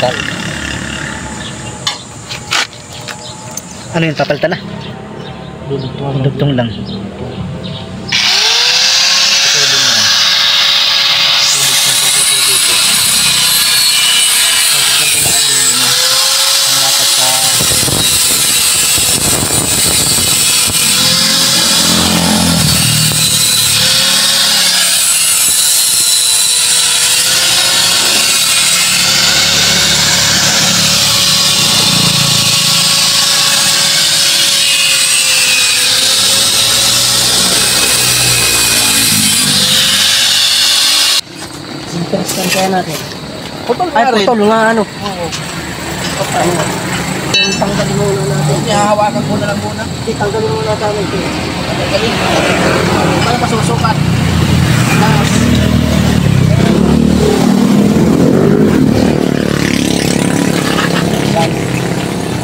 Total. Ano yun, papalitan na? Dugtong lang. Interestan kaya natin. Putol Ay, na rin. putol nga ano. Oo. Yung tanggalin muna natin. Hahawakan ko na lang muna. Tanggalin muna natin. Galing. Para masusukat.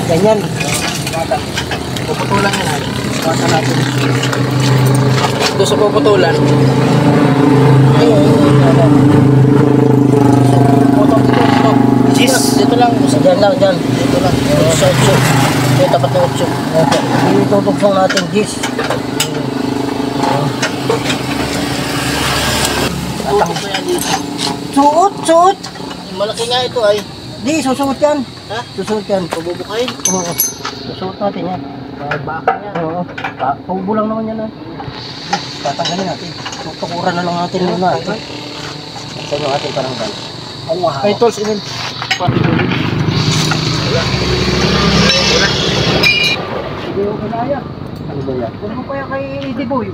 Ganyan. Puputulan yan. Basta natin. Doon sa puputulan. Dito lang. Diyan lang, dyan. Dito lang. Sa utso. Yung tapat ng utso. Itutugsong natin, Gis. Tatapos ko yan dito. Suot, suot. Malaki nga ito ay. Di, susuot yan. Ha? Susuot yan. Pabubukayin. Oo. Susuot natin yan. Baka niya. Oo. Paubo lang naman yan. Tatanggalin natin. Tukuran na lang natin muna. Ito yung ating paranggal. Ay, tools, inin. Hindi yung kinaya. Ano ba yan? Ano kaya kay Eddie Boy?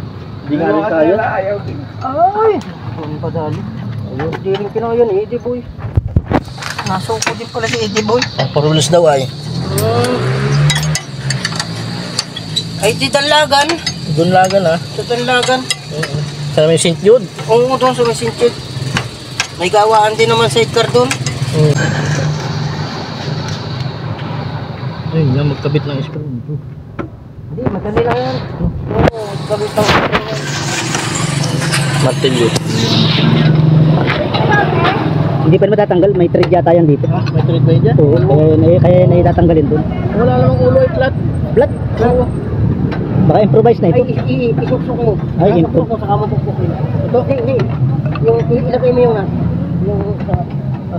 Hindi nga rin kaya. Ay! Ano pa dali? Ayun, di rin kinaya ni Eddie Boy. Nasuko din pala si Eddie Boy. Parulos daw ay. Ay, di Danlagan. Doon lagan ha. Sa Danlagan. Sa may St. Jude. Oo, doon sa Masinchit. May gawaan din naman sa Edgar doon. Ayun nga, magkabit ng screw. Hindi, madali lang yan. Oo, gawin tao. Martilyo. Hindi pa naman tatanggal, may thread yata yan dito. May thread ba yun dyan? Oo, kaya naitatanggalin dun. Wala namang ulo ay flat. Flat? Oo. Baka improvise na Ay, ito. isuksok mo. Ay, Isuksok mo, saka mo pukpukin. Ito, hindi. Yung, ilagay mo yung yung sa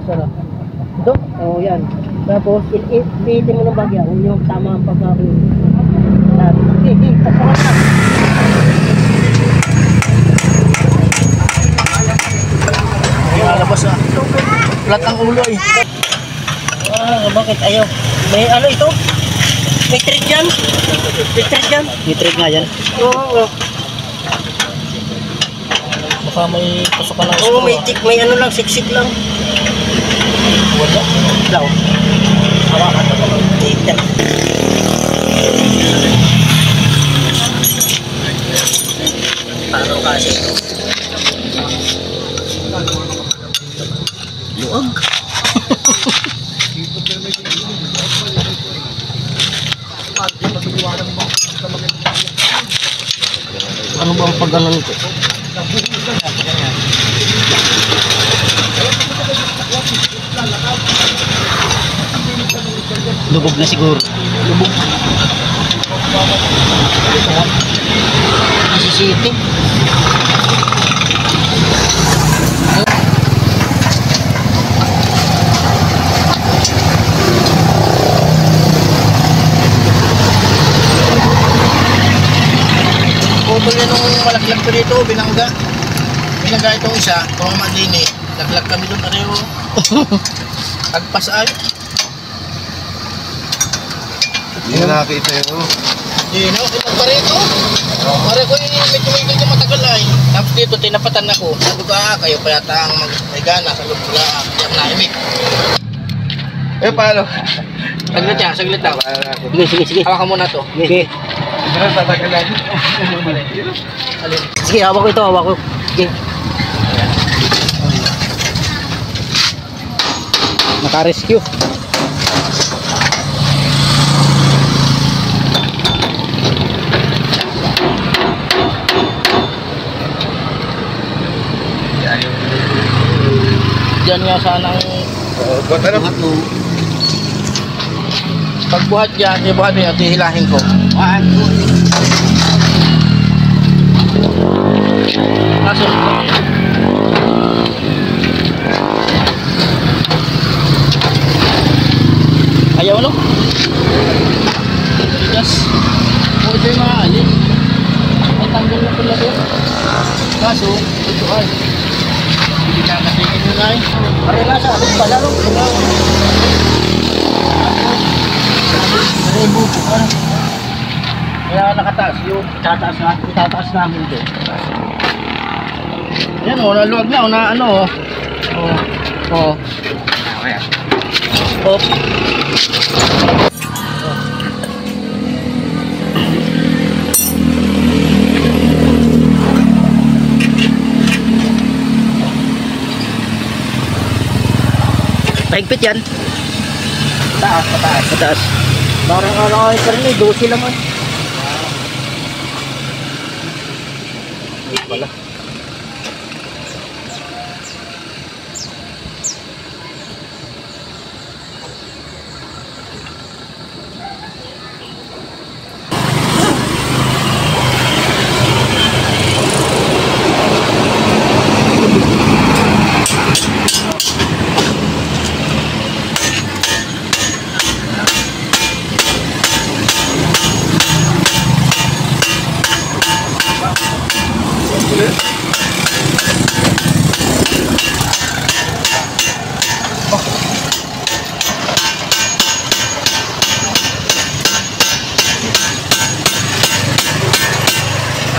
sarap. Ito? Oo, yan. Tapos, ipitin mo ng bagya. Yung tama ang pagkakaroon. Hindi, pasakan na. Ay, lalabas na. Flat ang ulo ay. Bakit ayaw? May ano ito? May thread dyan? May thread dyan? May thread nga yan. Oo. Baka may pasukan ng Oo, screw. may ano lang, siksik lang. Wala. Daw. Hawakan na ba? Dito. Paano kasi ito? Luag. Ano ba ang paggalan ito? Lubog na siguro. Lubog. Nasisiti. Putol yan nung malaglag ko dito, binangga. Binangga itong isa, tumama din eh. Laglag kami doon pareho. Tagpas ay. Hindi na nakakita yun. Hindi na, kinong pareho. Pareho ko yung may tumigil niya matagal ay. Tapos dito, tinapatan ako. Sabi ko, kayo pa yata ang may gana sa lupula. Kaya naimik. Eh, paano? Saglit yan, saglit lang. Sige. Hawakan mo na to. Okay. Ano, tatagalan? Alin? Sige, hawak ko ito, hawak ko. Sige. Naka-rescue. Diyan nga sanang Oo, ba't ano? Pagbuhat dyan, ibuhat nyo, hihilahin ko. Kaso, ayaw no? Tigas. O ito yung mga alin. Ay, tanggal na pala doon. Kaso, ito ay. Hindi ka katingin nyo na eh. Parela sa alin pala, no? Kaya nakataas yung Itataas namin ito. yan o, naluwag na o, na ano o. O. Hop. Mahigpit yan. Taas, pataas. Mataas. Parang ano ay karni, 12 lang man. Wala.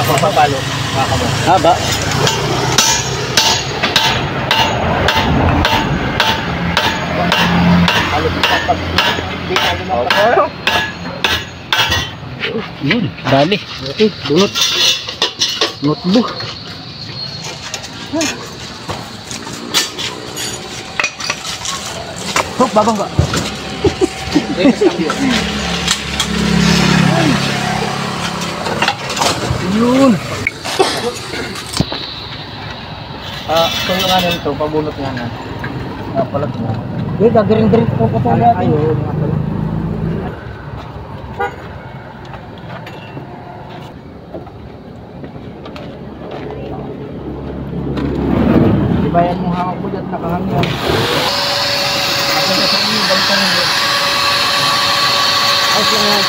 Ako papalo. Makakabo. Haba. Halo kita pag hindi tayo na Yun. Dali. Okay, bunot. Notebook. Hop, babang ka. Yun. So yung ano ito, pabunot nga na. Palat mo. Hindi, gagaring-garing ko po natin. Ayun, nga pala. Bayan mo hawak mo dyan, nakahangyan. Ako na sa inyo, balikan mo. Ay, siya nga.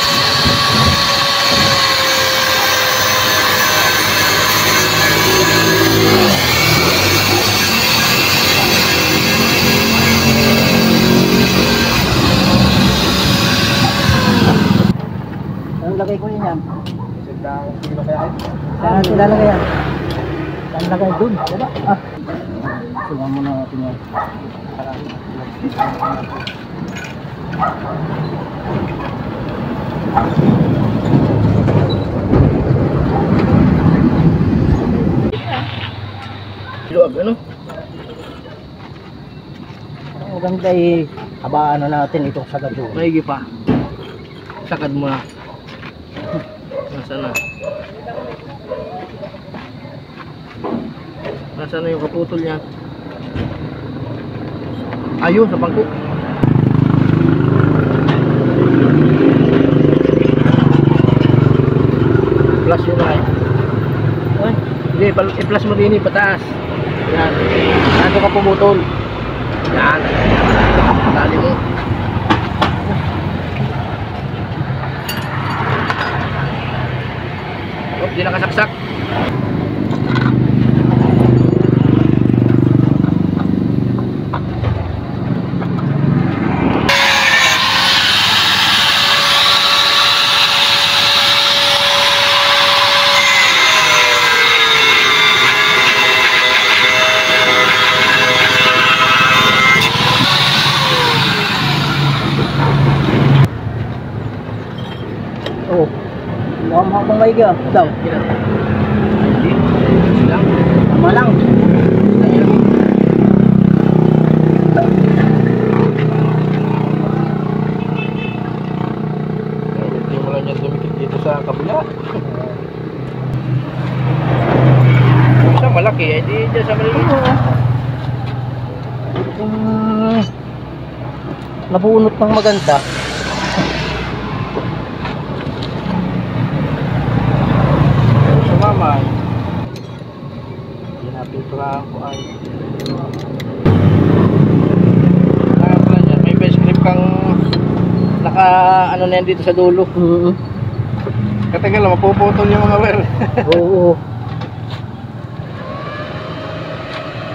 Anong lagay ko yun yan? Sino kaya kayo? Saan nilalagay yan? Saan lagay doon? Diba? Ah. Suwan mo na natin yan. Luwag, ano? Ang maganda eh, habaan na natin itong sagad doon. Maigi pa. Sakad mo na. Nasaan na? Nasaan na yung kaputol niya? Ayun, sa bangko. Plus yun na eh. Ay, Hindi, i-plus mo din pataas. Yan. Nandun ka pumutol. Yan. Tali mo. Oh, di nakasaksak. oh. Mukhang habang maigi ah. Daw. Hindi. Lang. Tama lang. Ayan. Hindi mo lang yan dumikit dito sa kabila. Sa malaki, eh di dyan sa maliliit. nabunot ng maganda. Sumama. Pinapinturahan ko ay. Kaya pala niya, may base grip kang naka ano na yan dito sa dulo. Katagal lang, mapuputol yung mga wire. Oo.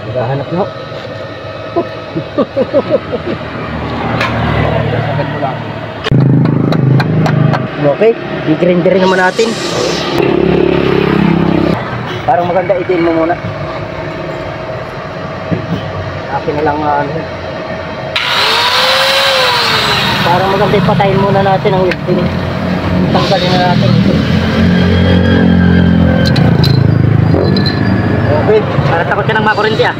Naghahanap na ako. Sagad mo lang. Okay, i-grinder naman natin. Parang maganda, itin mo muna. Akin na lang ano. Parang maganda ipatayin muna natin ang itin. Tanggalin na natin ito. Okay, Para takot ka ng makurente ah.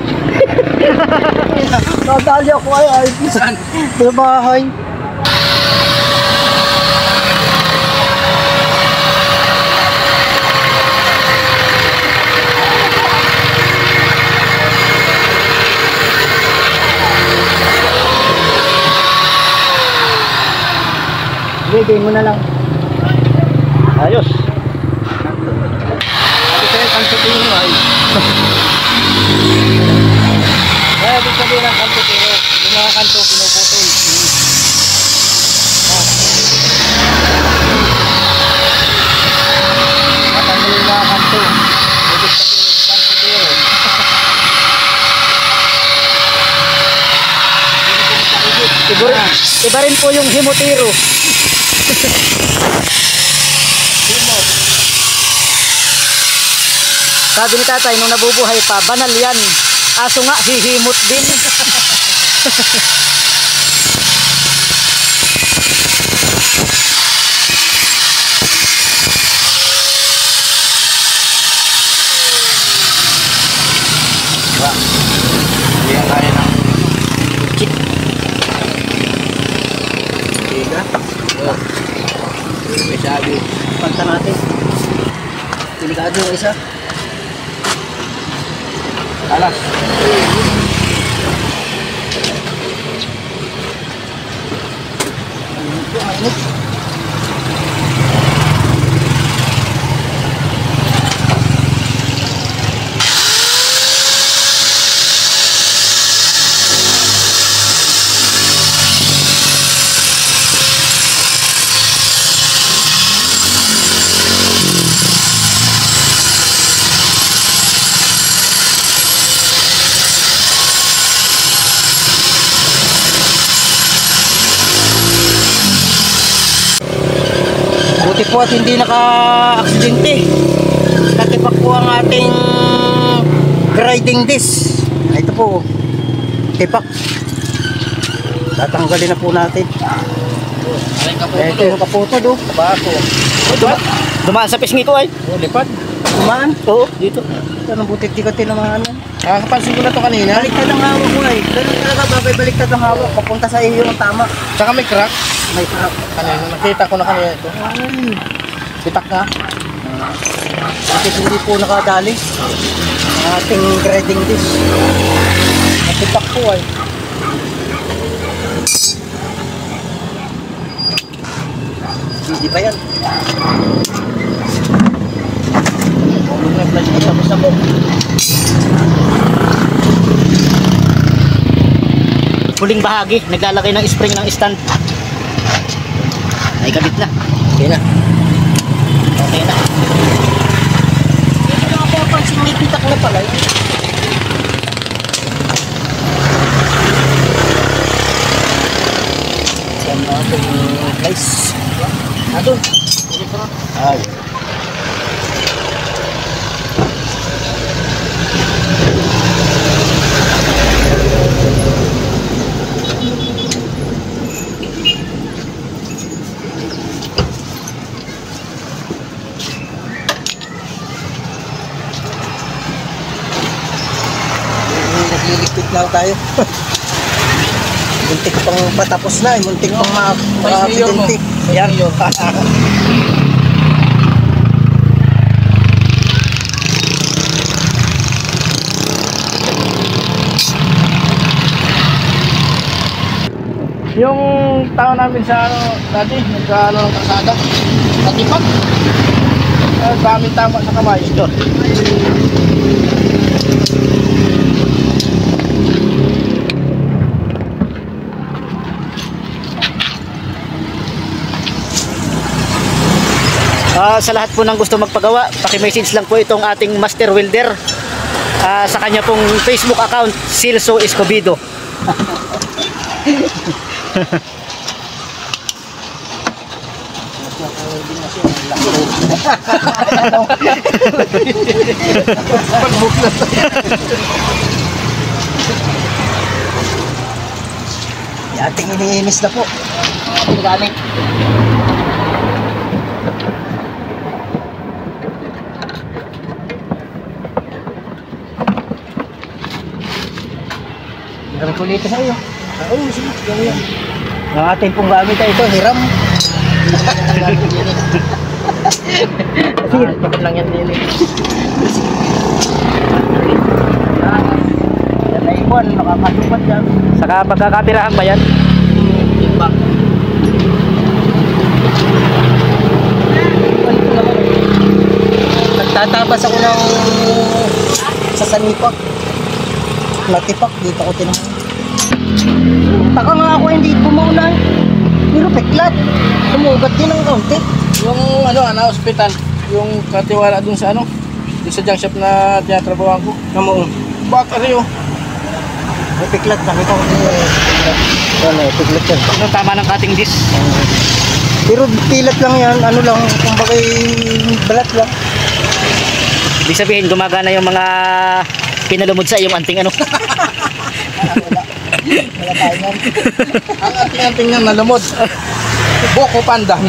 nadali ako ay Saan? sa bahay. Hindi mo na lang. Ayos. Sabi sa'yo, kantutin mo ay. Kaya ibig sabihin ng kantutin mo, yung mga kanto pinuputol. Matanggal yung mga kanto. Ibig sabihin, kantutin. Siguro, iba rin po yung himotiro. Sabi ni tatay, nung nabubuhay pa, banal yan. Aso nga, hihimot din. Hindi ang kaya ng tiga. May sabi. Panta natin. Delikado yung isa. Alas. Buti po at hindi naka-aksidente. Natipak po ang ating grinding disc. Ito po, tipak. Tatanggalin na po natin. Aling Ito kaputo. yung kaputo do. Kabako. Dumaan sa pisngi ko ay. Oh, lipad. Kumaan. Oo, dito. Ito nang buti di ka tinamaan yan. Nakakapansin ko na to kanina. Baliktad ang hawak mo ay. Ganun talaga babay baliktad ang hawak. Papunta sa iyo yung tama. Tsaka may crack. May sarap. Kanina, nakita ko na kanina ito. Ay. Bitak nga. Bakit hindi po nakadali? Ang ating grinding disc. Natipak po ay. Hindi pa yan. Huwag na flash kita mo sa mo. Huling bahagi, naglalagay ng spring ng stand. Ay, kabit na. Okay na. Okay na. Hindi lang ako napansin may pitak na pala. Yan na ating place. Adun. Ay. Nagliligpit lang tayo. Muntik pang patapos na. Muntik pang ma-aksidente. Yan. Yung tao namin sa ano, dati, nagkaano ng kasada. Natipak. Daming tama sa kamay. Ito. Sa lahat po ng gusto magpagawa, paki-message lang po itong ating Master Welder sa kanya pong Facebook account, Silso Escobedo. Ating iniinis na po. Gamit. Ang kulita sa iyo. Oo, sige. Ganyan. Ang ating pong gamit ay ito, hiram. Sige, bakit lang yan din eh. Yan ay iwan, nakakatupat yan. Saka pagkakabirahan ba yan? Timbang. Nagtatabas ako ng sa sanipak. Natipak, dito ko tinanong. Taka nga ako hindi pumunay. Pero peklat. Sumugat din ng kaunti. Yung ano, hospital, yung katiwala dun sa ano, dun sa junk shop na tinatrabawan ko. Namuong. Bakit rin May peklat. Nakita ko din. Yan eh, peklat yan. Ano, tama ng cutting disc. Pero pilat lang yan. Ano lang, kumbaga balat lang. Ibig sabihin, gumagana yung mga pinalumod sa iyong anting ano. Wala tayo yan. ang ating nga nalumod. Boko pandang.